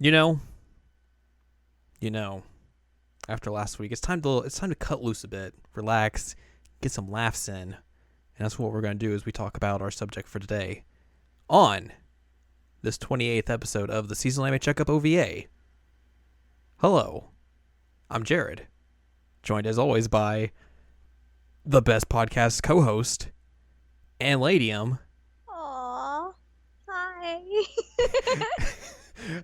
You know, you know, after last week, it's time to cut loose a bit, relax, get some laughs in. And that's what we're going to do as we talk about our subject for today on this 28th episode of the Seasonal Anime Checkup OVA. Hello, I'm Jared, joined as always by the best podcast co-host and Ladium. Aww. Hi.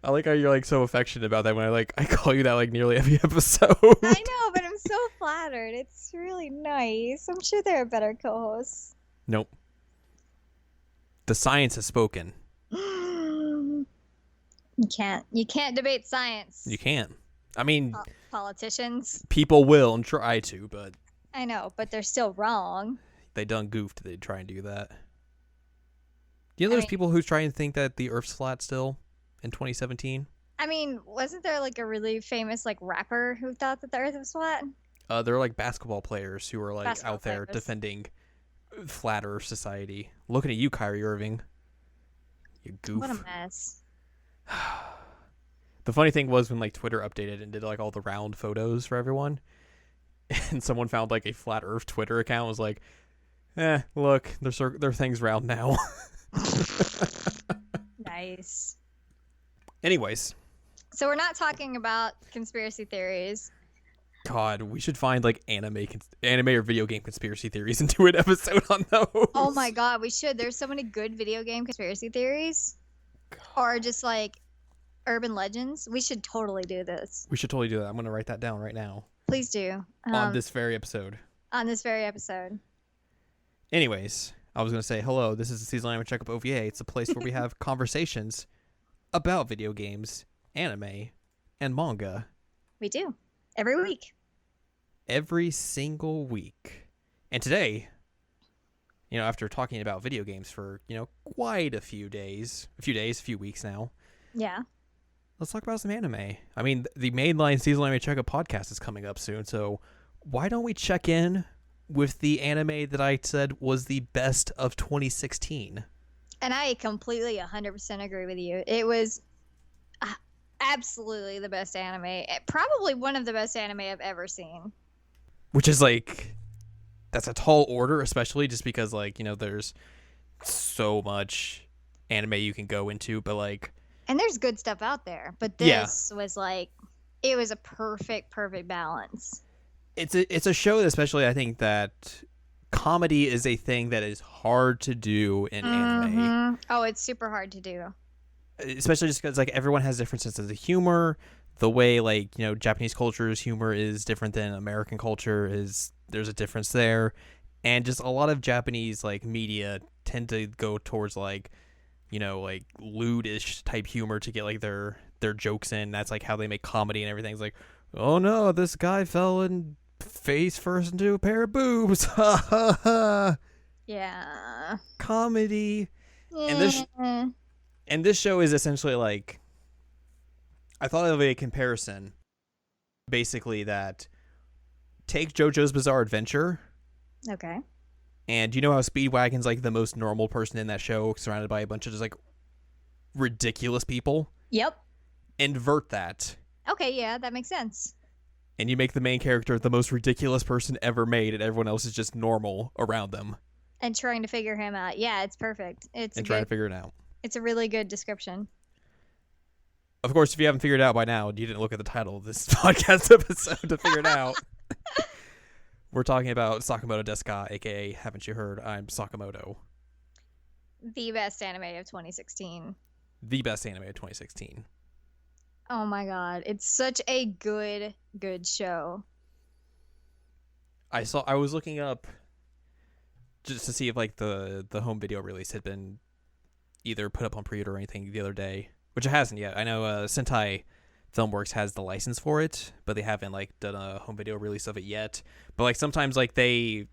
I like how you're like so affectionate about that when I call you that like nearly every episode. I know, but I'm so flattered. It's really nice. I'm sure there are better co-hosts. Nope. The science has spoken. You can't debate science. You can't. I mean, Politicians. people will and try to, but I know, but they're still wrong. they done goofed. They try and do that. You know, there's people who try and think that the Earth's flat still in 2017. I mean, wasn't there like a really famous like rapper who thought that the Earth was flat? They're like basketball players who are like Basketball out there players. defending flat Earth society. Looking at you, Kyrie Irving. You goof. What a mess. The funny thing was when like Twitter updated and did like all the round photos for everyone, and someone found like a flat Earth Twitter account, was like, look, their thing's round now. Nice. Anyways, So we're not talking about conspiracy theories. God, we should find like anime or video game conspiracy theories and do an episode on those. Oh my god, we should. There's so many good video game conspiracy theories. Or just like urban legends. We should totally do this. We should totally do that. I'm gonna write that down right now Please do. on this very episode. On this very episode. Anyways, I was gonna say hello. This is the Seasonal Anime Checkup OVA. It's a place where we have conversations about video games, anime, and manga We do. Every week. every single week. And today, after talking about video games for, quite a few weeks now, Yeah. let's talk about some anime. I mean, the mainline Seasonal Anime Checkup podcast is coming up soon, so why don't we check in with the anime that I said was the best of 2016? And I completely 100% agree with you. It was absolutely the best anime. Probably one of the best anime I've ever seen. Which is like, that's a tall order, especially just because there's so much anime you can go into, but And there's good stuff out there, but this was it was a perfect balance. it's a show that, especially I think that comedy is a thing that is hard to do in anime. Oh, it's super hard to do. Especially just because everyone has different senses of humor. The way Japanese culture's humor is different than American culture, there's a difference there. And just a lot of Japanese media tend to go towards lewd-ish type humor to get their jokes in. That's how they make comedy and everything. It's like, oh no, this guy fell and face first into a pair of boobs. Ha ha ha. Yeah. Comedy. Yeah. And this show is essentially I thought of a comparison, basically, that take JoJo's Bizarre Adventure. Okay. And you know how Speedwagon's the most normal person in that show, surrounded by a bunch of just ridiculous people? Yep. Invert that. Okay, yeah, that makes sense. And you make the main character the most ridiculous person ever made, and everyone else is just normal around them. And trying to figure him out. Yeah, it's perfect. Trying to figure it out. It's a really good description. Of course, if you haven't figured it out by now, you didn't look at the title of this podcast episode to figure it out. We're talking about Sakamoto desu ka, aka Haven't You Heard? I'm Sakamoto. The best anime of 2016. The best anime of 2016. Oh my god, it's such a good show. I was looking up just to see if the home video release had been either put up on pre-order or anything the other day, which it hasn't yet. I know Sentai Filmworks has the license for it, but they haven't done a home video release of it yet. But sometimes they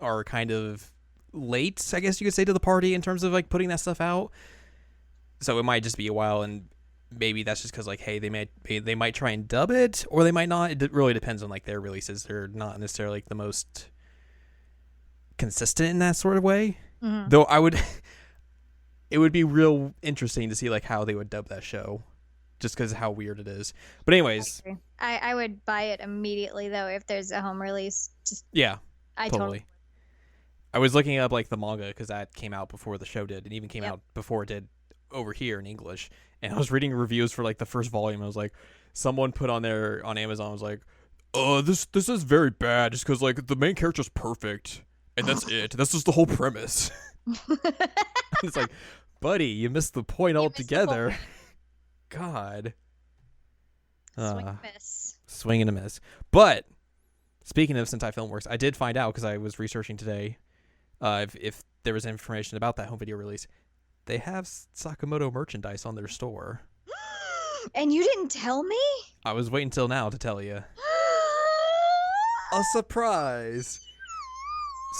are kind of late, I guess you could say, to the party in terms of putting that stuff out. So it might just be a while, and maybe that's just because hey, they might try and dub it, or they might not. It really depends on their releases. They're not necessarily the most consistent in that sort of way. Mm-hmm. Though it would be real interesting to see how they would dub that show, just because of how weird it is. But anyways, I would buy it immediately though if there's a home release. Just yeah, I totally. I was looking up like the manga because that came out before the show did, and even came out before it did over here in English. And I was reading reviews for like the first volume. I was like, someone put on Amazon was like, this is very bad just because like the main character's perfect and that's it. That's just the whole premise. It's like, buddy, you missed the point altogether. God. Swing and miss. Swing and a miss. But speaking of Sentai Filmworks, I did find out because I was researching today if there was information about that home video release. They have Sakamoto merchandise on their store. And you didn't tell me? I was waiting until now to tell you. A surprise.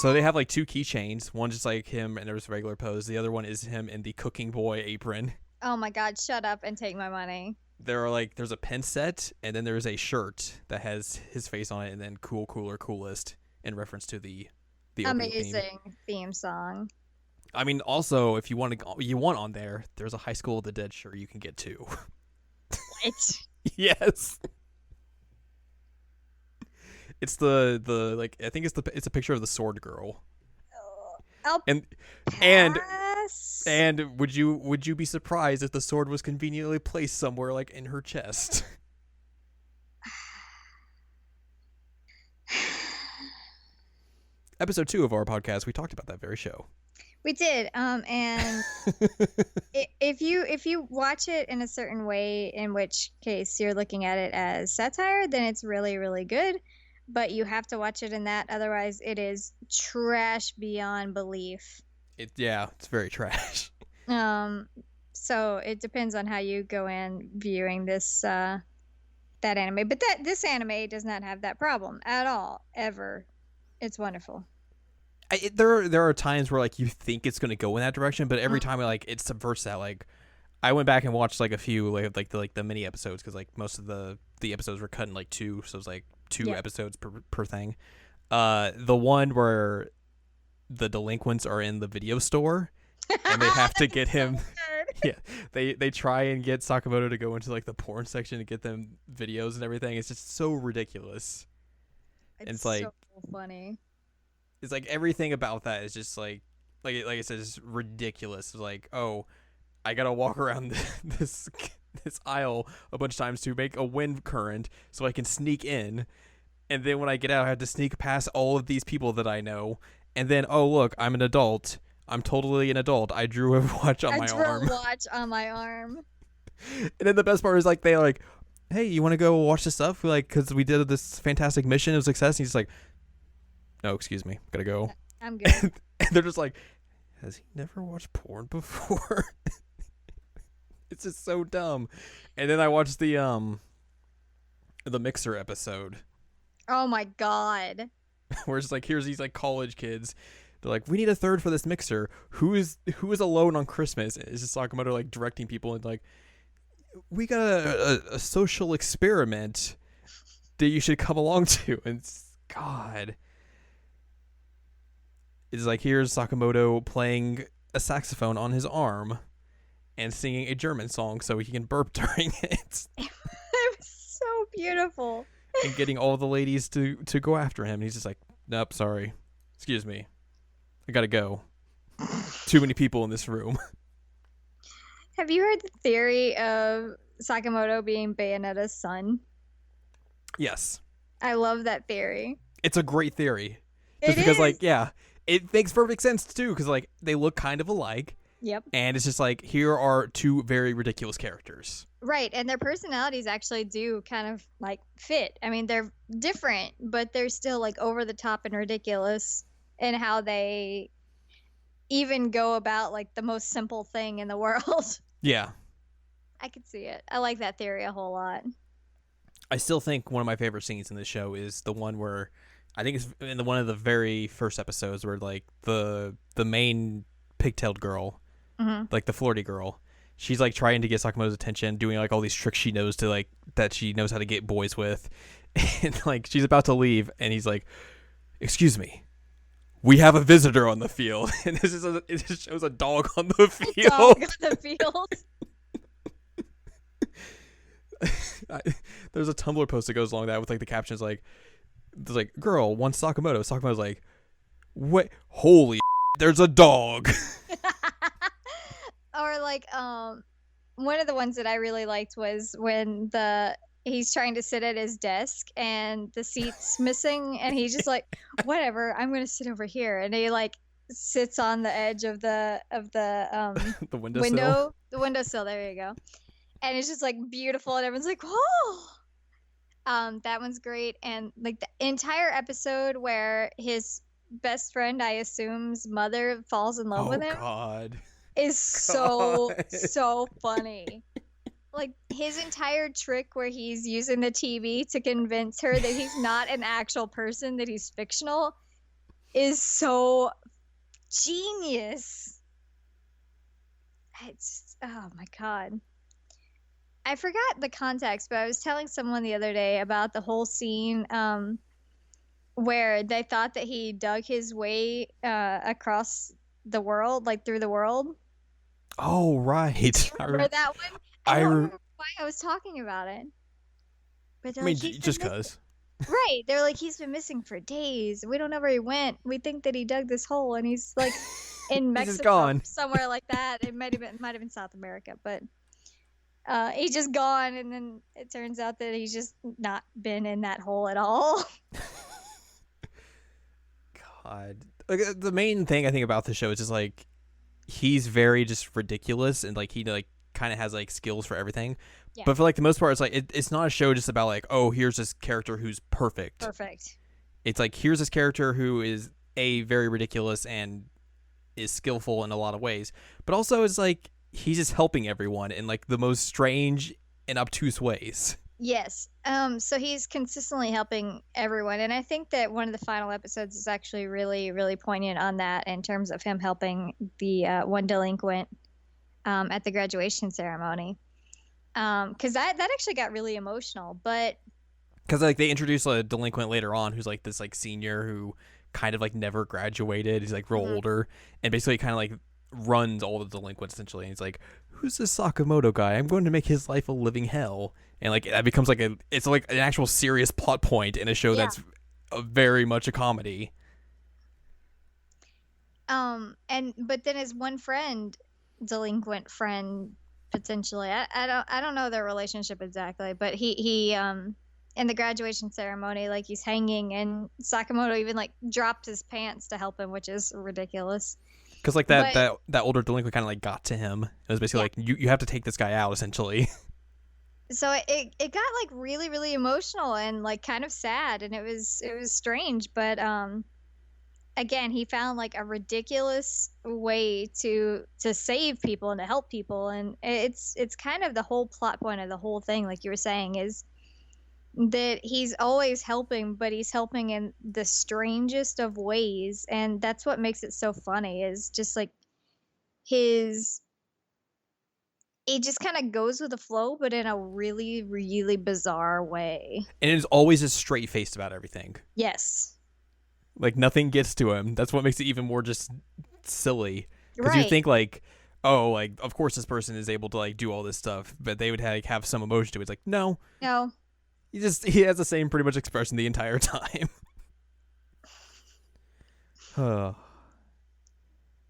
So they have like 2 keychains. One just like him and there's regular pose. The other one is him in the cooking boy apron. Oh my god, shut up and take my money. There's a pen set and then there's a shirt that has his face on it and then cool, cooler, coolest in reference to the amazing theme song. I mean, also if you want on there, there's a High School of the Dead shirt you can get too. What? Yes. It's the like I think it's a picture of the sword girl. And would you be surprised if the sword was conveniently placed somewhere like in her chest? Episode 2 of our podcast, we talked about that very show. We did. And if you watch it in a certain way, in which case you're looking at it as satire, then it's really, really good. But you have to watch it in that, otherwise it is trash beyond belief. It's very trash. So it depends on how you go in viewing this that anime. But this anime does not have that problem at all, ever. It's wonderful. There are times where like you think it's going to go in that direction, but every time it subverts that. Like I went back and watched like a few like the mini episodes because like most of the episodes were cut in like 2, so it was like 2 episodes per thing. The one where the delinquents are in the video store and they have to get him. Yeah, they try and get Sakamoto to go into like the porn section to get them videos and everything. It's just so ridiculous. It's like so funny. It's like everything about that is just like I said, it's ridiculous. It's like, oh, I gotta walk around this aisle a bunch of times to make a wind current so I can sneak in, and then when I get out, I have to sneak past all of these people that I know, and then oh look, I'm an adult. I'm totally an adult. I drew a watch on my arm. And then the best part is like they like, hey, you want to go watch this stuff? Like, because we did this fantastic mission, it was a success. And he's like, no, excuse me, gotta go. I'm good. And they're just like, has he never watched porn before? It's just so dumb. And then I watched the Mixer episode. Oh my god. Where it's like, here's these like college kids. They're like, we need a third for this mixer. Who is alone on Christmas? It's just Sakamoto like directing people and like, we got a social experiment that you should come along to. And God. It's like, here's Sakamoto playing a saxophone on his arm and singing a German song so he can burp during it. It was so beautiful. And getting all the ladies to go after him. And he's just like, nope, sorry. Excuse me. I gotta go. Too many people in this room. Have you heard the theory of Sakamoto being Bayonetta's son? Yes. I love that theory. It's a great theory. Just because, like, yeah, it makes perfect sense, too, because, like, they look kind of alike. Yep. And it's just like, here are 2 very ridiculous characters. Right, and their personalities actually do kind of, like, fit. I mean, they're different, but they're still, like, over the top and ridiculous in how they even go about, like, the most simple thing in the world. Yeah. I could see it. I like that theory a whole lot. I still think one of my favorite scenes in this show is the one where, I think it's in one of the very first episodes where, like, the main pigtailed girl, like the flirty girl, she's like trying to get Sakamoto's attention, doing like all these tricks she knows to like that she knows how to get boys with, and like she's about to leave, and he's like, "Excuse me, we have a visitor on the field," and it just shows a dog on the field. A dog on the field. I, there's a Tumblr post that goes along that with like the captions like, there's like, girl wants Sakamoto. Sakamoto's like, what? Holy, there's a dog. Or like one of the ones that I really liked was when the he's trying to sit at his desk and the seat's missing and he's just like, whatever, I'm gonna sit over here, and he like sits on the edge of the The windowsill. the windowsill, there you go, and it's just like beautiful and everyone's like, whoa. That one's great. And like the entire episode where his best friend, I assume's mother, falls in love Oh with him God. is so God. so funny. Like his entire trick where he's using the TV to convince her that he's not an actual person, that he's fictional, is so genius. It's oh my god. I forgot the context, but I was telling someone the other day about the whole scene where they thought that he dug his way across the world, like through the world. Oh right. Do you remember that one? I don't remember why I was talking about it. But they're I mean, like, he's just been cause. right. They're like, he's been missing for days. We don't know where he went. We think that he dug this hole and he's like in He's Mexico, just gone. somewhere like that. It might have been South America, but he's just gone, and then it turns out that he's just not been in that hole at all. God. Like, the main thing I think about the show is just like he's very just ridiculous and like he like kind of has like skills for everything. Yeah. But for like the most part, it's like it's not a show just about like, oh, here's this character who's perfect. Perfect. It's like here's this character who is very ridiculous and is skillful in a lot of ways, but also it's like he's just helping everyone in like the most strange and obtuse ways. Yes. So he's consistently helping everyone, and I think that one of the final episodes is actually really, really poignant on that in terms of him helping the one delinquent at the graduation ceremony. Because that actually got really emotional, but Because like they introduce a delinquent later on who's like this like senior who kind of like never graduated. He's like real older and basically kind of like runs all the delinquents essentially. And he's like, "Who's this Sakamoto guy? I'm going to make his life a living hell." And like that becomes like it's like an actual serious plot point in a show that's very much a comedy. And but then his one friend, delinquent friend, potentially, I don't know their relationship exactly, but he in the graduation ceremony, like he's hanging, and Sakamoto even like dropped his pants to help him, which is ridiculous. Because like that older delinquent kind of like got to him. It was basically like you have to take this guy out essentially. So it got like really, really emotional and like kind of sad, and it was strange, but again, he found like a ridiculous way to save people and to help people, and it's kind of the whole plot point of the whole thing, like you were saying, is that he's always helping, but he's helping in the strangest of ways, and that's what makes it so funny, is just like his it just kind of goes with the flow, but in a really, really bizarre way. And it is always just straight faced about everything. Yes. Like nothing gets to him. That's what makes it even more just silly. Because you Right. think like, oh, like of course this person is able to like do all this stuff, but they would have some emotion to it. It's like no, No. he has the same pretty much expression the entire time.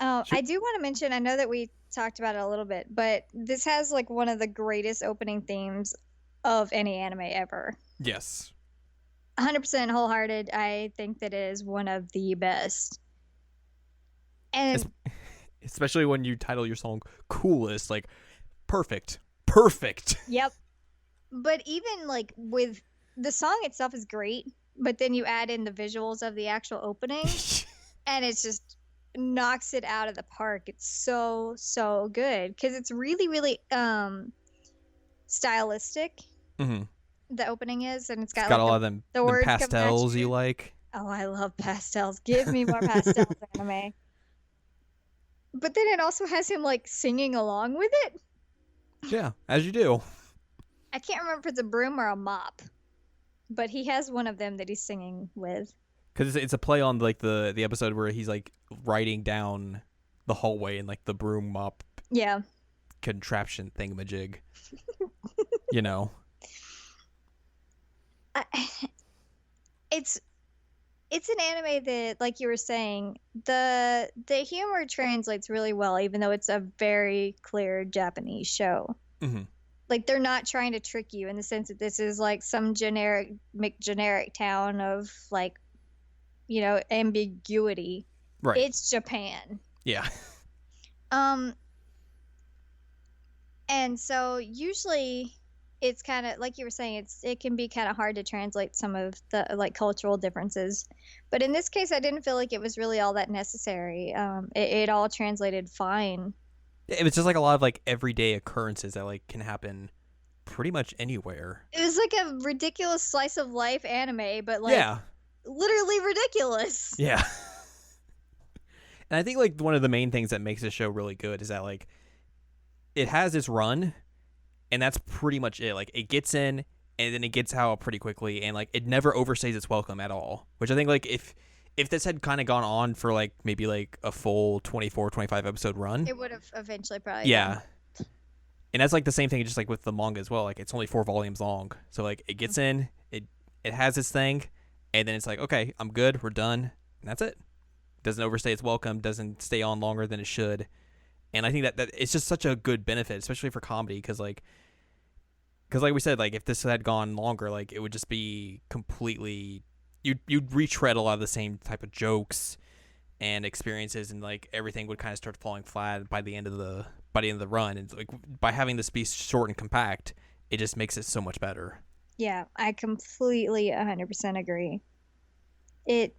I do want to mention, I know that we talked about it a little bit, but this has like one of the greatest opening themes of any anime ever. Yes. 100% wholehearted. I think that it is one of the best. And Especially when you title your song Coolest, like perfect. Perfect. yep. But even like with the song itself is great, but then you add in the visuals of the actual opening and it's just knocks it out of the park. It's so good because it's really, really stylistic. Mm-hmm. The opening is, and it's got Got like a lot of them words coming at pastels you like. Oh, I love pastels. Give me more pastels anime. But then it also has him like singing along with it. Yeah, as you do. I can't remember if it's a broom or a mop, but he has one of them that he's singing with. Because it's a play on like the episode where he's like riding down the hallway in like the broom mop Yeah. contraption thingamajig. You know. I, it's it's an anime that, like you were saying, the humor translates really well, even though it's a very clear Japanese show. Hmm. Like they're not trying to trick you in the sense that this is like some generic town of like, ambiguity. Right. It's Japan. Yeah. Um, and so usually it's kind of like you were saying, it can be kind of hard to translate some of the like cultural differences. But in this case, I didn't feel like it was really all that necessary. It all translated fine. It was just like a lot of like everyday occurrences that like can happen pretty much anywhere. It was like a ridiculous slice of life anime, but like Yeah. literally ridiculous. Yeah. And I think like one of the main things that makes this show really good is that like it has this run, and that's pretty much it. Like it gets in and then it gets out pretty quickly, and like it never overstays its welcome at all. Which I think like if this had kind of gone on for like maybe like a full 24, 25 episode run, It would have eventually probably yeah. And that's like the same thing just like with the manga as well. Like it's only 4 volumes long. So like it gets in, it has this thing, and then it's like, okay, I'm good, we're done. And that's it. Doesn't overstay its welcome, doesn't stay on longer than it should. And I think that it's just such a good benefit, especially for comedy, because like we said, like if this had gone longer, like it would just be completely you'd retread a lot of the same type of jokes and experiences, and like everything would kind of start falling flat by the end of the run. And like by having this be short and compact, it just makes it so much better. Yeah, I completely 100% agree. It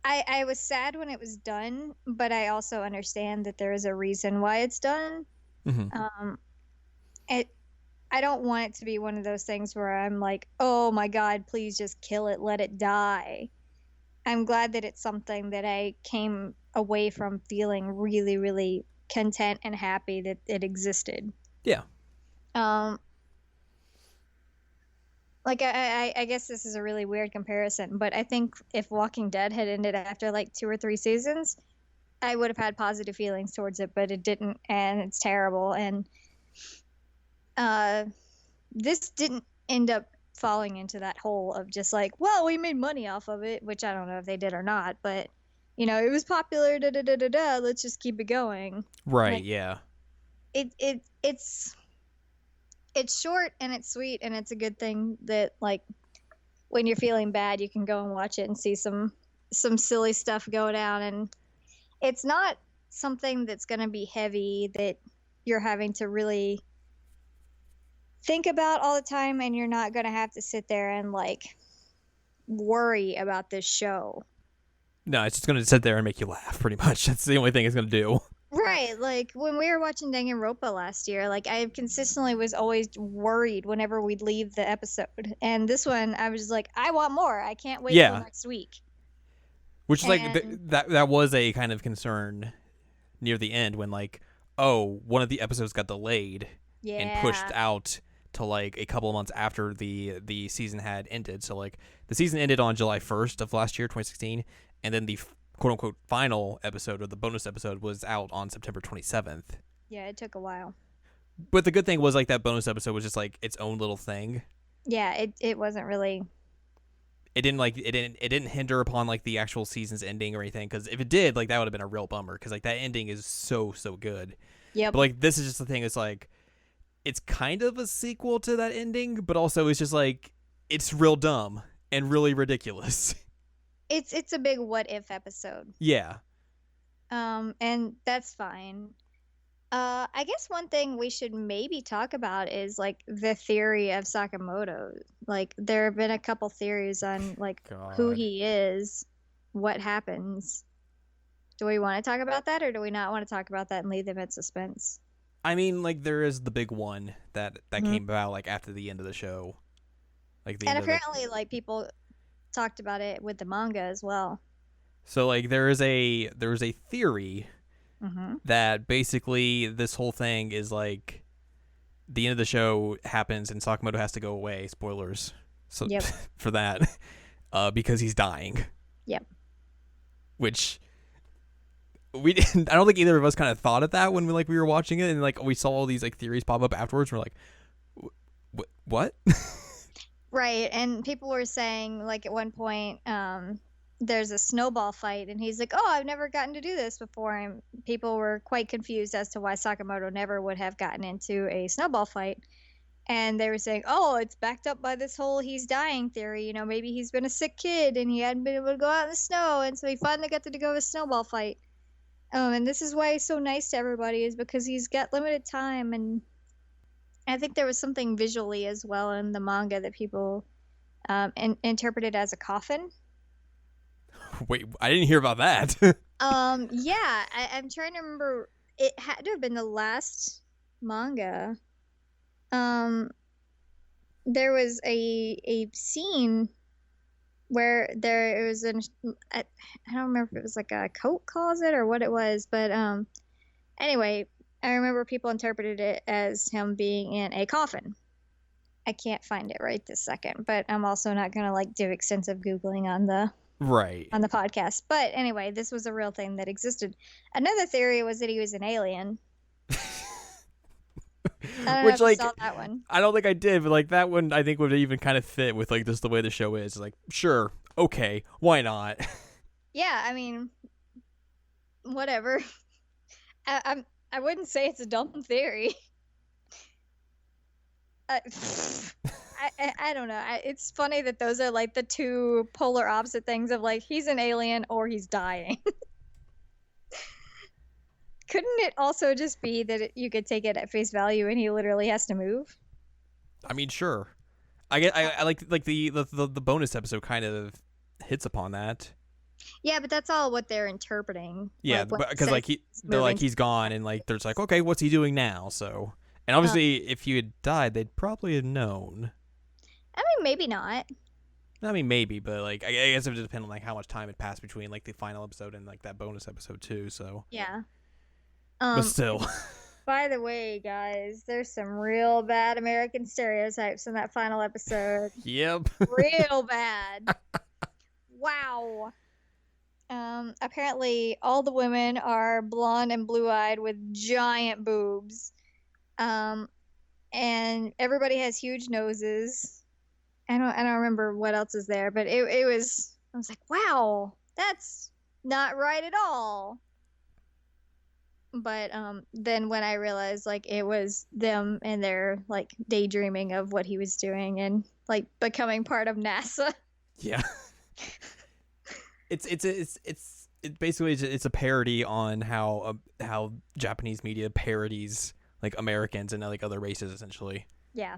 I was sad when it was done, but I also understand that there is a reason why it's done. Mm-hmm. Um, it I don't want it to be one of those things where I'm like, "Oh my God, please just kill it, let it die." I'm glad that it's something that I came away from feeling really, really content and happy that it existed. Yeah. Um, like I guess this is a really weird comparison, but I think if Walking Dead had ended after like 2 or 3 seasons, I would have had positive feelings towards it, but it didn't, and it's terrible. And uh, this didn't end up falling into that hole of just like, well, we made money off of it, which I don't know if they did or not, but it was popular. Da da da da da. Let's just keep it going. Right. Like, Yeah. it's short and it's sweet, and it's a good thing that like when you're feeling bad, you can go and watch it and see some silly stuff go down, and it's not something that's going to be heavy that you're having to really think about all the time, and you're not going to have to sit there and like worry about this show. No, it's just gonna sit there and make you laugh. Pretty much. That's the only thing it's gonna do. Right, like when we were watching Danganronpa last year, like I consistently was always worried whenever we'd leave the episode. And this one, I was like, I want more. I can't wait till Yeah. next week. Which is like And that was a kind of concern near the end when like, oh, one of the episodes got delayed and pushed yeah, out to like a couple of months after the season had ended. So like the season ended on July 1st of last year, 2016, and then the quote unquote final episode or the bonus episode was out on September 27th. yeah, it took a while. But the good thing was like that bonus episode was just like its own little thing. Yeah, it wasn't really. It didn't hinder upon like the actual season's ending or anything, because if it did, like that would have been a real bummer, because like that ending is so good. Yep. But like this is just the thing, it's like it's kind of a sequel to that ending, but also it's just like it's real dumb and really ridiculous. It's a big what if episode. Yeah. And that's fine. I guess one thing we should maybe talk about is like the theory of Sakamoto. Like there have been a couple theories on like who God. he is, what happens. Do we want to talk about that, or do we not want to talk about that and leave them in suspense? I mean, like there is the big one that Mhm. came about like after the end of the show, like the And end of the. apparently, like people talked about it with the manga as well. So like there is a theory Mm-hmm. that basically this whole thing is like the end of the show happens and Sakamoto has to go away. Spoilers. So Yep. for that, because he's dying. Yep. Which we didn't. I don't think either of us kind of thought of that when we were watching it, and like we saw all these like theories pop up afterwards. We're like, what? Right, and people were saying like at one point, there's a snowball fight, and he's like, "Oh, I've never gotten to do this before," and people were quite confused as to why Sakamoto never would have gotten into a snowball fight. And they were saying, "Oh, it's backed up by this whole he's dying theory. You know, maybe he's been a sick kid and he hadn't been able to go out in the snow, and so he finally got to go to a snowball fight." And this is why he's so nice to everybody is because he's got limited time, and I think there was something visually as well in the manga that people interpreted as a coffin. Wait, I didn't hear about that. Yeah, I'm trying to remember. It had to have been the last manga. Um, there was a scene where there was I don't remember if it was like a coat closet or what it was, but anyway, I remember people interpreted it as him being in a coffin. I can't find it right this second, but I'm also not gonna like do extensive googling Right. on the podcast. But anyway, this was a real thing that existed. Another theory was that he was an alien. I don't know Which, if you like, saw that one. I don't think I did, but like that one, I think would even kind of fit with like just the way the show is. Like, sure, okay, why not? Yeah, I mean, whatever. I wouldn't say it's a dumb theory. I, I don't know. It's funny that those are like the two polar opposite things of like he's an alien or he's dying. Couldn't it also just be that you could take it at face value and he literally has to move? I mean, sure. I get. I like the bonus episode kind of hits upon that. Yeah, but that's all what they're interpreting. Yeah, Like, when it because says like he's they're like moving. he's gone, and like there's like, okay, what's he doing now? So, and obviously, if you had died, they'd probably have known. I mean, maybe not. I mean, maybe, but like I guess it would depend on like how much time had passed between like the final episode and like that bonus episode too. So, Yeah. but Um. still, By the way, guys, there's some real bad American stereotypes in that final episode. yep. Real bad. Wow. Apparently all the women are blonde and blue-eyed with giant boobs. Um, and everybody has huge noses. I don't remember what else is there, but it was I was like, wow, that's not right at all. But then when I realized like it was them and they're like daydreaming of what he was doing and like becoming part of NASA. Yeah. It basically it's a parody on how Japanese media parodies like Americans and like other races essentially. Yeah.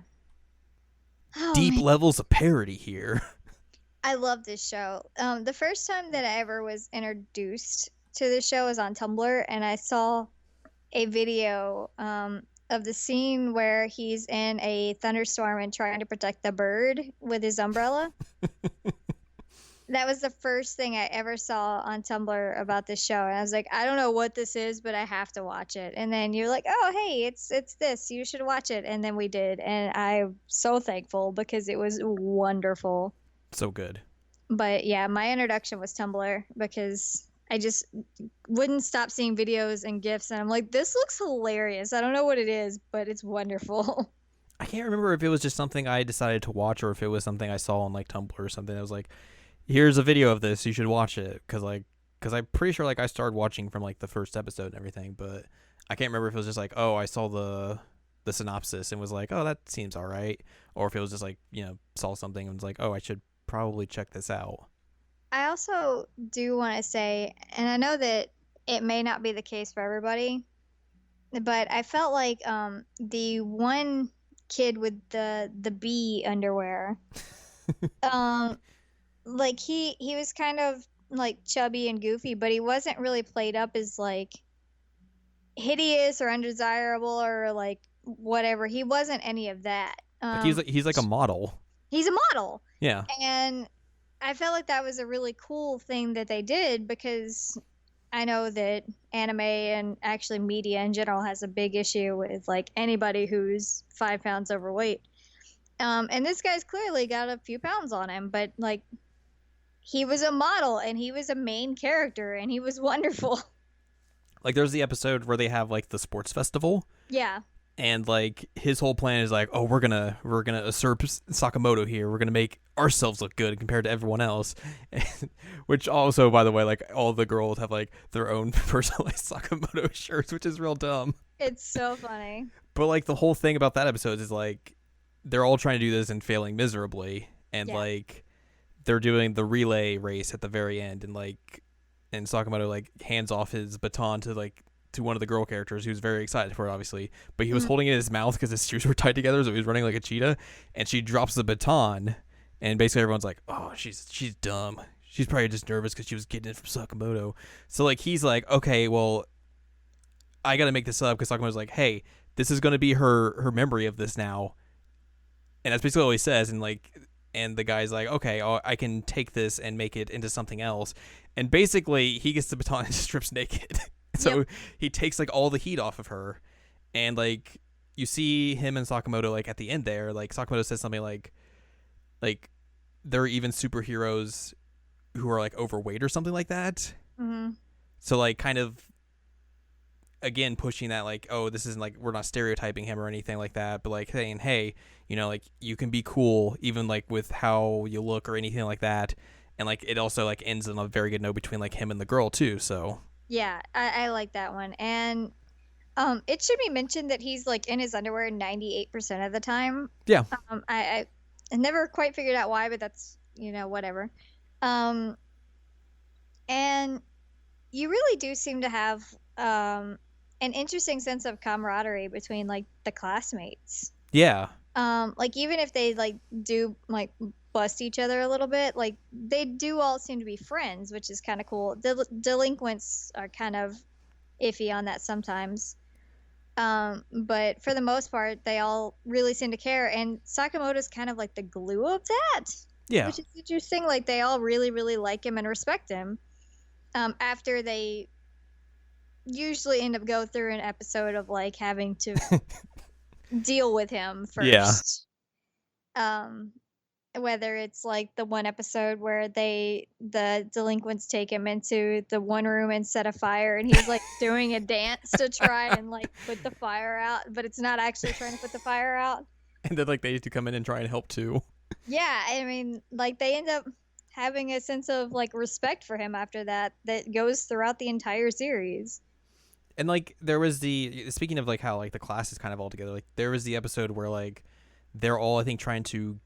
Oh, Deep man. levels of parody here. I love this show. The first time that I ever was introduced to this show was on Tumblr, and I saw a video of the scene where he's in a thunderstorm and trying to protect the bird with his umbrella. That was the first thing I ever saw on Tumblr about this show, and I was like, I don't know what this is, but I have to watch it. And then you're like, oh, hey, it's this. You should watch it. And then we did, and I'm so thankful because it was wonderful. So good. But yeah, my introduction was Tumblr because I just wouldn't stop seeing videos and GIFs, and I'm like, this looks hilarious. I don't know what it is, but it's wonderful. I can't remember if it was just something I decided to watch or if it was something I saw on like Tumblr or something. I was like, here's a video of this, you should watch it, because I'm pretty sure like I started watching from like the first episode and everything, but I can't remember if it was just like, oh, I saw the synopsis and was like, oh, that seems all right, or if it was just like, saw something and was like, oh, I should probably check this out. I also do want to say, and I know that it may not be the case for everybody, but I felt like the one kid with the bee underwear, um, like he was kind of like chubby and goofy, but he wasn't really played up as like hideous or undesirable or like whatever. He wasn't any of that. Like he's like a model. He's a model. Yeah. And I felt like that was a really cool thing that they did because I know that anime and actually media in general has a big issue with like anybody who's 5 pounds overweight. And this guy's clearly got a few pounds on him, but like he was a model and he was a main character and he was wonderful. Like there's the episode where they have like the sports festival. Yeah. and like his whole plan is like, oh, we're gonna usurp Sakamoto here. We're gonna make ourselves look good compared to everyone else. Which also, by the way, like all the girls have like their own personalized Sakamoto shirts, which is real dumb. It's so funny. But like the whole thing about that episode is like they're all trying to do this and failing miserably, and Yeah. like they're doing the relay race at the very end, and Sakamoto like hands off his baton to one of the girl characters who's very excited for it, obviously, but he was Mhm. holding it in his mouth because his shoes were tied together, so he was running like a cheetah, and she drops the baton, and basically everyone's like, oh, she's dumb. She's probably just nervous because she was getting it from Sakamoto. So like he's like, okay, well, I got to make this up because Sakamoto's like, hey, this is going to be her memory of this now, and that's basically what he says, and the guy's like, okay, I can take this and make it into something else, and basically he gets the baton and strips naked. So Yep. he takes like all the heat off of her, and like you see him and Sakamoto like at the end there, like Sakamoto says something like there are even superheroes who are like overweight or something like that. Mhm. So like kind of again pushing that like, oh, this isn't like we're not stereotyping him or anything like that, but like saying, hey, like you can be cool even like with how you look or anything like that. And like it also like ends on a very good note between like him and the girl too. So Yeah, I like that one. And it should be mentioned that he's like in his underwear 98% of the time. yeah, I never quite figured out why, but that's, whatever. Um, and you really do seem to have an interesting sense of camaraderie between like the classmates. yeah, Like even if they like do like bust each other a little bit, like they do all seem to be friends, which is kind of cool. Delinquents are kind of iffy on that sometimes. But for the most part, they all really seem to care, and Sakamoto's kind of like the glue of that, yeah. which is interesting. Like they all really, really like him and respect him. After they usually end up go through an episode of like having to deal with him Yeah. first. Whether it's like the one episode where the delinquents take him into the one room and set a fire, and he's like doing a dance to try and like put the fire out, but it's not actually trying to put the fire out. And then like they used to come in and try and help too. Yeah, I mean, like they end up having a sense of like respect for him after that goes throughout the entire series. And like there was speaking of like how like the class is kind of all together, like there was the episode where like they're all I think trying to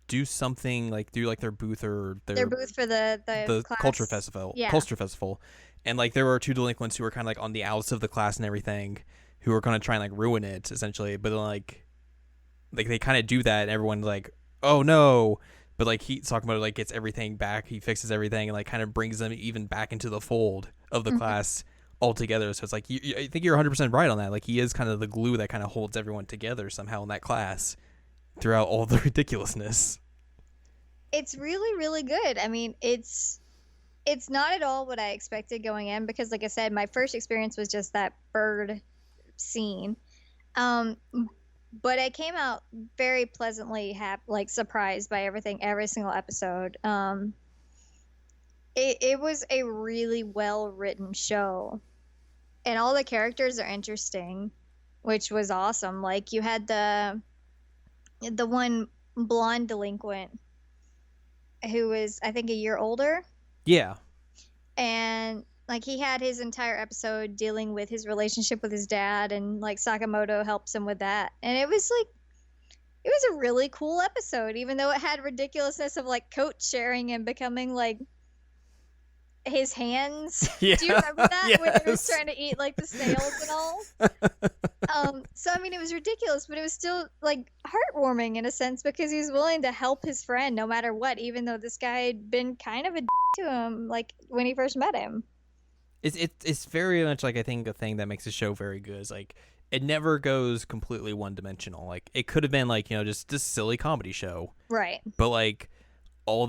do something like do like their booth or Their booth for the class. culture festival. Yeah. Culture festival. And like there were two delinquents who were kind of like on the outs of the class and everything, who were going to try and like ruin it essentially. But then like they kind of do that, and everyone's like, oh no. But like Sakamoto like gets everything back, he fixes everything, and like kind of brings them even back into the fold of the class altogether. So it's like I think you're 100% right on that. Like he is kind of the glue that kind of holds everyone together somehow in that class throughout all the ridiculousness. It's really, really good. I mean, it's not at all what I expected going in, because like I said, my first experience was just that bird scene. Um, but I came out very pleasantly like surprised by everything, every single episode. It was a really well written show, and all the characters are interesting, which was awesome. Like you had the one blonde delinquent who was I think a year older, Yeah. and like he had his entire episode dealing with his relationship with his dad, and like Sakamoto helps him with that, and it was a really cool episode, even though it had ridiculousness of like coat sharing and becoming like his hands. Yeah. Do you remember that when he was Yes. trying to eat like the snails and all? So I mean, it was ridiculous, but it was still like heartwarming in a sense, because he was willing to help his friend no matter what, even though this guy had been kind of a to him like when he first met him. It's very much like I think the thing that makes the show very good is like it never goes completely one dimensional. Like it could have been like just this silly comedy show, Right. but like all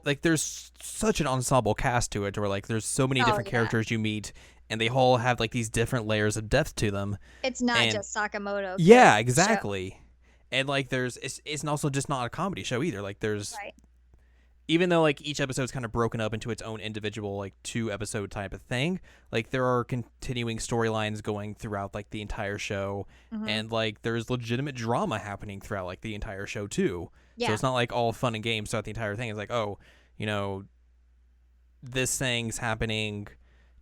like there's such an ensemble cast to it where like there's so many different characters you meet, and they all have like these different layers of depth to them. It's not just Sakamoto. Yeah, exactly. And like it's also just not a comedy show either. Like there's Right. even though like each episode is kind of broken up into its own individual like 2 episode type of thing, like there are continuing storylines going throughout like the entire show, Mm-hmm. and like there's legitimate drama happening throughout like the entire show too. So Yeah. it's not like all fun and games throughout the entire thing. It's like, oh, you know, this thing's happening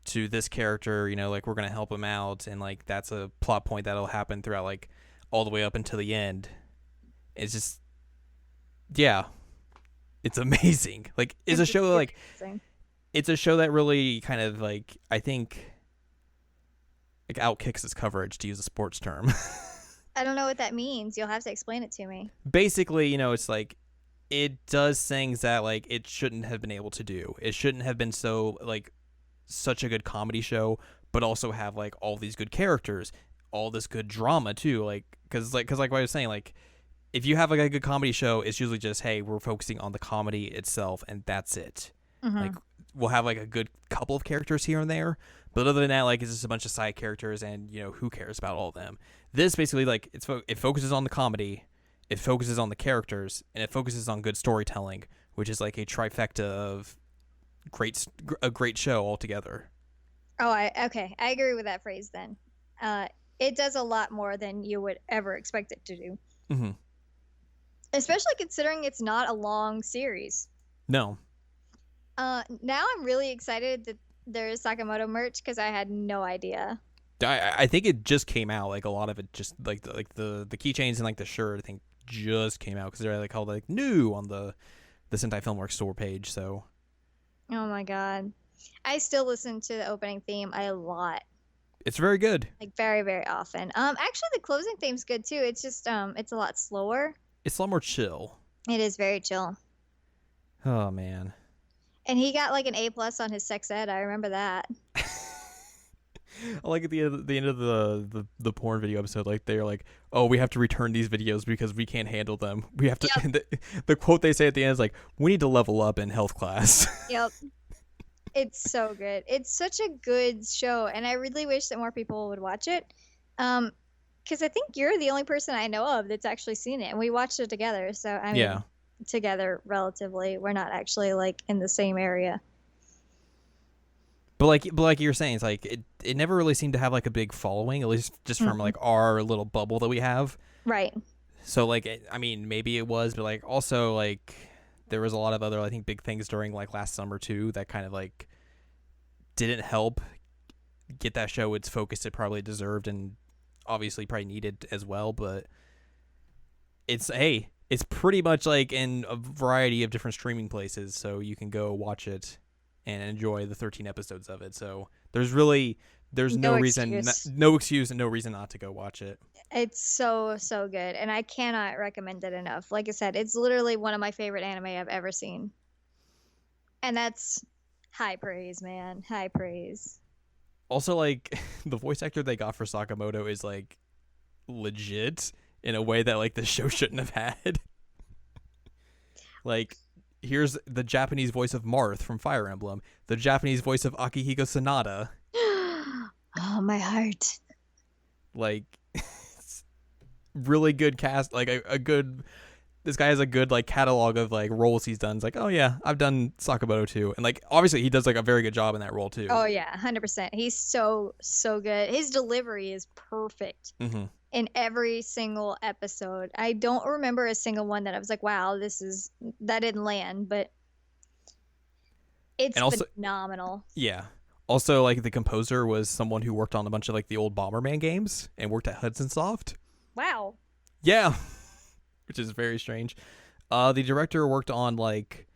to this character, you know, like we're gonna help him out, and like that's a plot point that'll happen throughout like all the way up until the end. It's just, yeah, it's amazing. Like it's a show that, like Amazing. it's a show that really kind of like I think like outkicks its coverage, to use a sports term. I don't know what that means. You'll have to explain it to me. Basically, you know, it's like it does things that like it shouldn't have been able to do. It shouldn't have been so like such a good comedy show, but also have like all these good characters, all this good drama too. Like because like what I was saying, like if you have like a good comedy show, it's usually just, hey, we're focusing on the comedy itself and that's it. Mm-hmm. Like we'll have like a good couple of characters here and there, but other than that, like it's just a bunch of side characters, and you know who cares about all of them. This basically like it focuses on the comedy, it focuses on the characters, and it focuses on good storytelling, which is like a trifecta of a great show altogether. Oh, okay. I agree with that phrase then. It does a lot more than you would ever expect it to do, Mm-hmm. especially considering it's not a long series. No, Now I'm really excited that there is Sakamoto merch because I had no idea. I think it just came out. Like a lot of it, just like the keychains and like the shirt, I think just came out because they're like called like new on the Sentai Filmworks store page. So Oh my god. I still listen to the opening theme a lot. it's very good. Like very, very often. Actually the closing theme's good too. It's just it's a lot slower. It's a lot more chill. It is very chill. Oh man. And he got like an A+ on his sex ed. I remember that. I like at the end of the porn video episode, like they're like, oh, we have to return these videos because we can't handle them. We have to. Yep. And the quote they say at the end is like, we need to level up in health class. Yep. It's so good. It's such a good show, and I really wish that more people would watch it. Because I think you're the only person I know of that's actually seen it, and we watched it together. So I mean, Yeah. together relatively. We're not actually like in the same area. But like you were saying, it's like it never really seemed to have like a big following, at least just from Mhm. like our little bubble that we have. Right. So like I mean maybe it was, but like also like there was a lot of other I think big things during like last summer too that kind of like didn't help get that show its focus it probably deserved, and obviously probably needed as well. But it's pretty much like in a variety of different streaming places, so you can go watch it and enjoy the 13 episodes of it. So there's no No reason, excuse. no excuse, and no reason not to go watch it. It's so, so good. And I cannot recommend it enough. Like I said, it's literally one of my favorite anime I've ever seen. And that's high praise, man. High praise. Also, like the voice actor they got for Sakamoto is like legit in a way that like the show shouldn't have had. Like, here's the Japanese voice of Marth from Fire Emblem, the Japanese voice of Akihiko Sanada. Oh, my heart. Like, really good cast. Like a good. This guy has a good like catalog of like roles he's done. It's like, oh yeah, I've done Sakamoto too, and like obviously he does like a very good job in that role too. Oh, yeah. 100%. He's so, so good. His delivery is perfect Mm-hmm. in every single episode. I don't remember a single one that I was like, wow, that didn't land, but it's And also- phenomenal. Yeah. Also, like the composer was someone who worked on a bunch of like the old Bomberman games and worked at Hudson Soft. Wow. Yeah, which is very strange. The director worked on like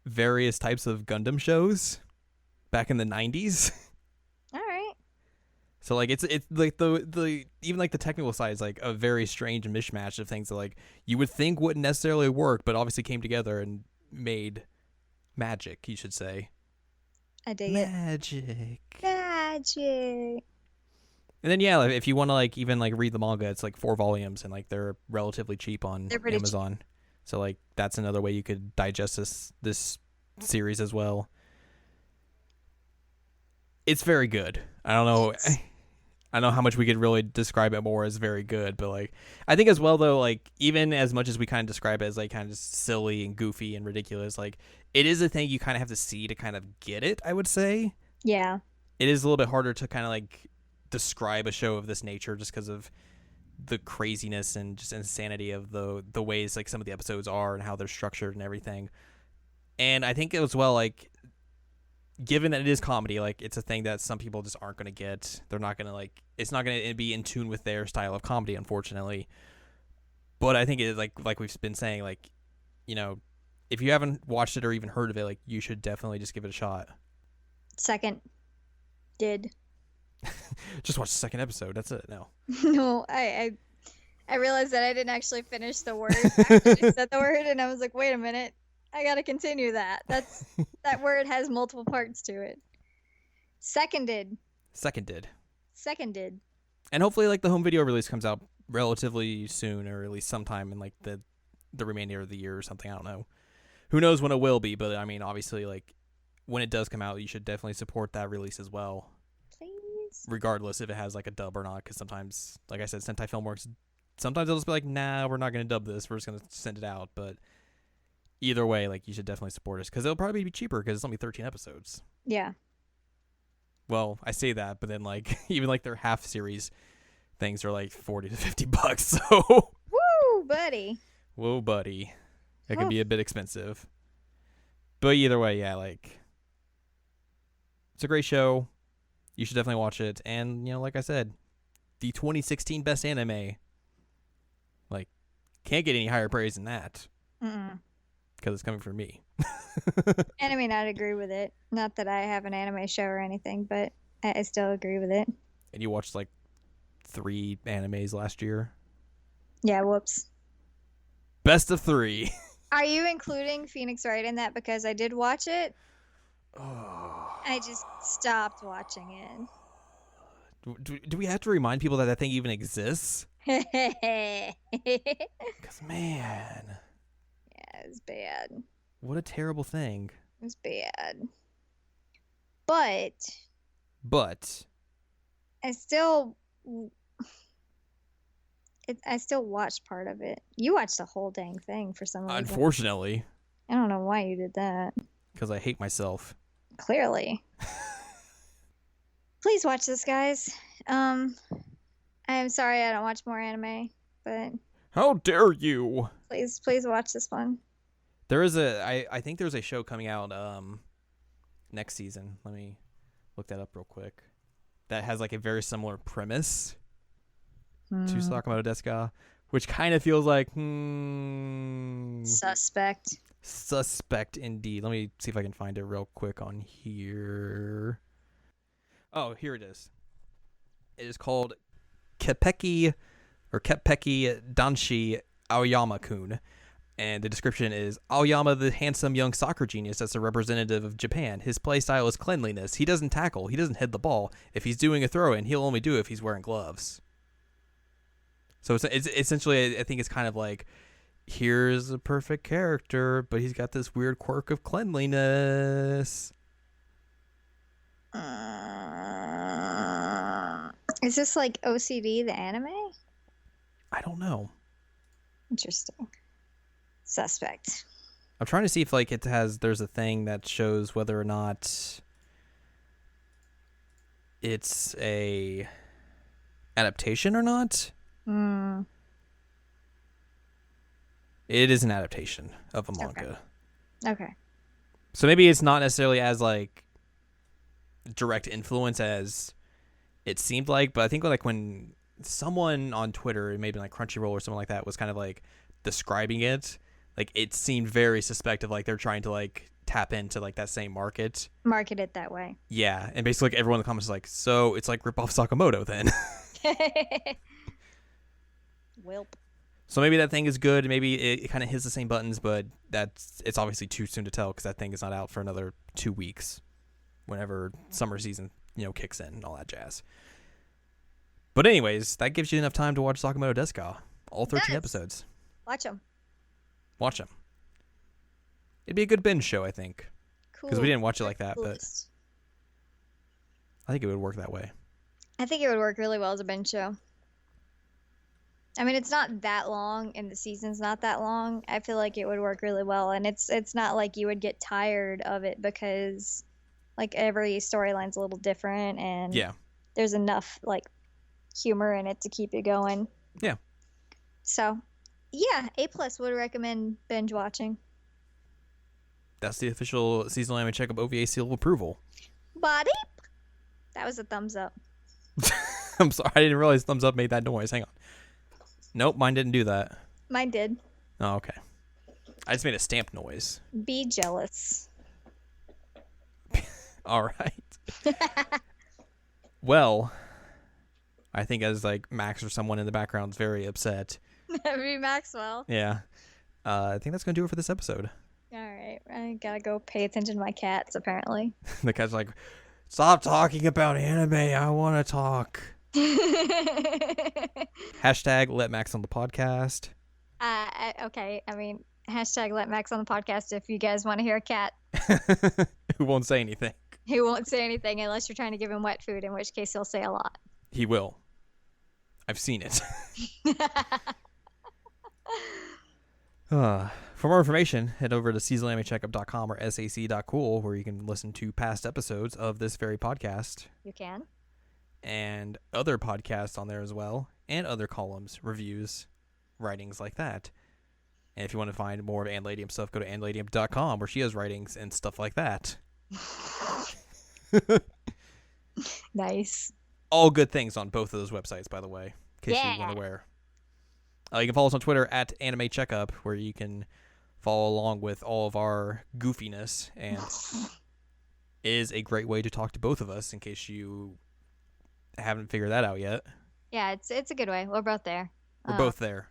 various types of Gundam shows back in the 90s. All right. So like it's like the even like the technical side is like a very strange mishmash of things that like you would think wouldn't necessarily work, but obviously came together and made magic, you should say. I dig it. Magic. Magic. And then yeah, like, if you want to like even like read the manga, it's like 4 volumes and like they're relatively cheap on They're pretty cheap. Amazon. So like that's another way you could digest this series as well. It's very good. I don't know. I don't know how much we could really describe it more as very good, but like I think as well though, like even as much as we kind of describe it as like kind of silly and goofy and ridiculous, like it is a thing you kind of have to see to kind of get it. I would say Yeah. it is a little bit harder to kind of like describe a show of this nature just because of the craziness and just insanity of the ways like some of the episodes are and how they're structured and everything. And I think as well like given that it is comedy, like it's a thing that some people just aren't going to get. They're not going to like. It's not going to be in tune with their style of comedy, unfortunately. But I think it is like we've been saying, like you know, if you haven't watched it or even heard of it, like you should definitely just give it a shot. Second. Did. Just watch the second episode. That's it. No. No, I realized that I didn't actually finish the word after you said the word, and I was like, wait a minute, I gotta continue that. That word has multiple parts to it. Seconded. Seconded. Seconded. And hopefully, like the home video release comes out relatively soon, or at least sometime in like the remainder of the year or something. I don't know. Who knows when it will be? But I mean, obviously, like when it does come out, you should definitely support that release as well. Please. Regardless if it has like a dub or not, because sometimes, like I said, Sentai Filmworks, sometimes they'll just be like, nah, we're not going to dub this. We're just going to send it out. But either way, like you should definitely support us because it'll probably be cheaper because it's only 13 episodes. Yeah. Well, I say that, but then like even like their half series things are like $40 to $50. So Woo, buddy. whoa, buddy, that can be a bit expensive. But either way, yeah, like it's a great show. You should definitely watch it. And you know, like I said, the 2016 best anime. Like, can't get any higher praise than that. Because it's coming from me. And I mean, I'd agree with it. Not that I have an anime show or anything, but I still agree with it. And you watched like 3 animes last year. Yeah, whoops. Best of 3. Are you including Phoenix Wright in that? Because I did watch it. Oh. I just stopped watching it. Do we have to remind people that that thing even exists? Because, man. Yeah, it was bad. What a terrible thing. It was bad. But I still watched part of it. You watched the whole dang thing for some reason. Unfortunately. I don't know why you did that. Because I hate myself. Clearly. Please watch this, guys. I am sorry I don't watch more anime, but how dare you? Please watch this one. There is I think there's a show coming out next season. Let me look that up real quick. That has like a very similar premise to Sakamoto Desu, which kind of feels like Suspect indeed. Let me see if I can find it real quick on here. Oh, here it is. It is called Kepeki Danshi Aoyama-kun. And the description is, Aoyama, the handsome young soccer genius that's a representative of Japan. His play style is cleanliness. He doesn't tackle. He doesn't head the ball. If he's doing a throw-in, he'll only do it if he's wearing gloves. So it's essentially, I think it's kind of like, here's a perfect character, but he's got this weird quirk of cleanliness. Is this like OCD, the anime? I don't know. Interesting. Suspect. I'm trying to see if like there's a thing that shows whether or not it's a adaptation or not. It is an adaptation of a manga. Okay. So maybe it's not necessarily as like direct influence as it seemed like, but I think like when someone on Twitter, maybe like Crunchyroll or something like that, was kind of like describing it, like it seemed very suspect of like they're trying to like tap into like that same market. Market it that way. Yeah, and basically like everyone in the comments is like, so it's like rip off Sakamoto then. Welp. So maybe that thing is good. Maybe it kind of hits the same buttons, but it's obviously too soon to tell because that thing is not out for another 2 weeks, whenever summer season kicks in and all that jazz. But anyways, that gives you enough time to watch Sakamoto Desu, all 13 episodes. Watch them. Watch them. It'd be a good binge show, I think, Cool. because we didn't watch it like that, but I think it would work that way. I think it would work really well as a binge show. I mean, it's not that long, and the season's not that long. I feel like it would work really well, and it's not like you would get tired of it because like every storyline's a little different, and Yeah. there's enough like humor in it to keep you going. Yeah. So, yeah, A+ would recommend binge watching. That's the official seasonal anime checkup OVA seal of approval. Body. That was a thumbs up. I'm sorry, I didn't realize thumbs up made that noise. Hang on. Nope, mine didn't do that. Mine did. Oh, okay. I just made a stamp noise. Be jealous. All right. Well, I think as like Max or someone in the background is very upset. Be Maxwell. Yeah. I think that's going to do it for this episode. All right. I gotta go pay attention to my cats, apparently. The cat's like, stop talking about anime. I want to talk. Hashtag let Max on the podcast. Okay. I mean, hashtag let Max on the podcast if you guys want to hear a cat Who won't say anything. who won't say anything unless you're trying to give him wet food, in which case he'll say a lot. He will. I've seen it. For more information, head over to seasonalamecheckup.com or sac.cool, where you can listen to past episodes of this very podcast You can. and other podcasts on there as well, and other columns, reviews, writings like that. And if you want to find more of Anladium stuff, go to anladium.com, where she has writings and stuff like that. Nice. All good things on both of those websites, by the way, in case you weren't aware. You can follow us on Twitter at Anime Checkup, where you can follow along with all of our goofiness, and is a great way to talk to both of us in case you haven't figured that out yet. Yeah, it's a good way. We're both there. We're both there.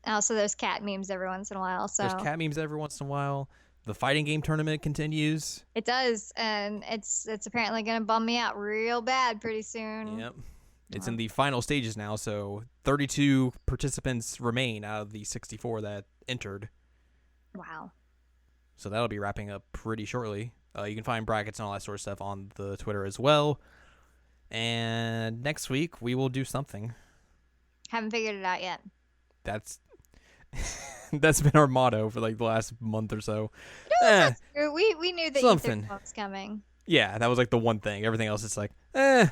Also, there's cat memes every once in a while. So There's cat memes every once in a while. The fighting game tournament continues. it does, and it's apparently gonna bum me out real bad pretty soon. Yep. It's in the final stages now, so 32 participants remain out of the 64 that entered. Wow. So that'll be wrapping up pretty shortly. You can find brackets and all that sort of stuff on the Twitter as well. And next week, we will do something. Haven't figured it out yet. That's that's been our motto for like the last month or so. No, that's true. We knew that something was coming. Yeah, that was like the one thing. Everything else is like, I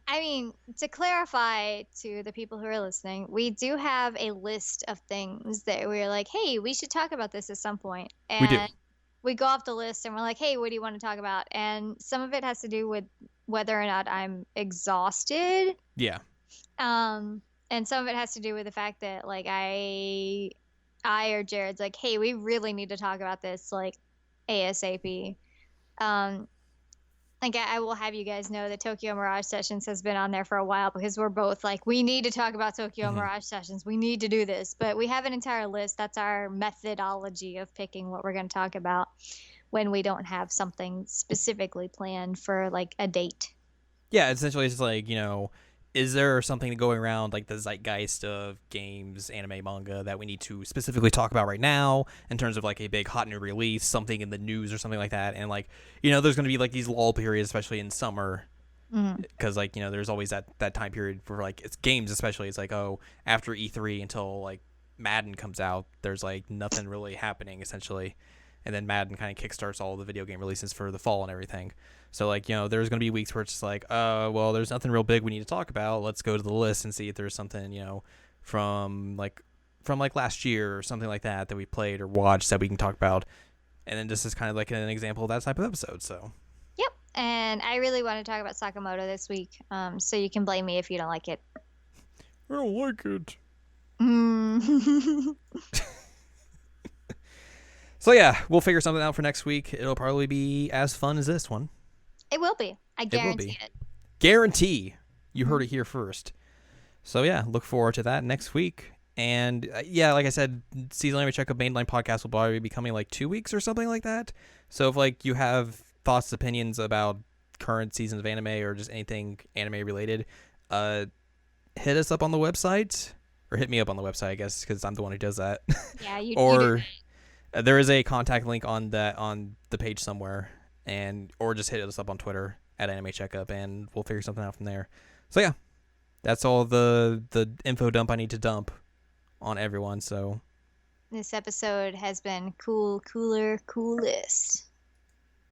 mean, to clarify to the people who are listening, we do have a list of things that we're like, hey, we should talk about this at some point. And we do. We go off the list and we're like, hey, what do you want to talk about? And some of it has to do with whether or not I'm exhausted. Yeah. And some of it has to do with the fact that like I or Jared's like, hey, we really need to talk about this like ASAP. Like I will have you guys know that Tokyo Mirage Sessions has been on there for a while because we're both like, we need to talk about Tokyo Mirage Sessions. We need to do this. But we have an entire list. That's our methodology of picking what we're going to talk about when we don't have something specifically planned for like a date. Yeah, essentially it's like, is there something going around like the zeitgeist of games, anime, manga that we need to specifically talk about right now in terms of like a big hot new release, something in the news or something like that? And like, there's going to be like these lull periods, especially in summer, because like, there's always that time period for like it's games, especially. It's like, oh, after E3 until like Madden comes out, there's like nothing really happening essentially. And then Madden kind of kickstarts all the video game releases for the fall and everything. So, like, there's going to be weeks where it's just like, well, there's nothing real big we need to talk about. Let's go to the list and see if there's something, from last year or something like that we played or watched that we can talk about. And then this is kind of like an example of that type of episode, so. Yep. And I really want to talk about Sakamoto this week, so you can blame me if you don't like it. I don't like it. So, yeah, we'll figure something out for next week. It'll probably be as fun as this one. It will be. I guarantee it. Guarantee. You heard it here first. So, yeah, look forward to that next week. And, yeah, like I said, Seasonal Anime Checkup Mainline Podcast will probably be coming like 2 weeks or something like that. So, if, like, you have thoughts, opinions about current seasons of anime or just anything anime related, hit us up on the website. Or hit me up on the website, I guess, because I'm the one who does that. Yeah, you do. There is a contact link on the page somewhere, or just hit us up on Twitter at Anime Checkup, and we'll figure something out from there. So yeah, that's all the info dump I need to dump on everyone. So This episode has been coolest.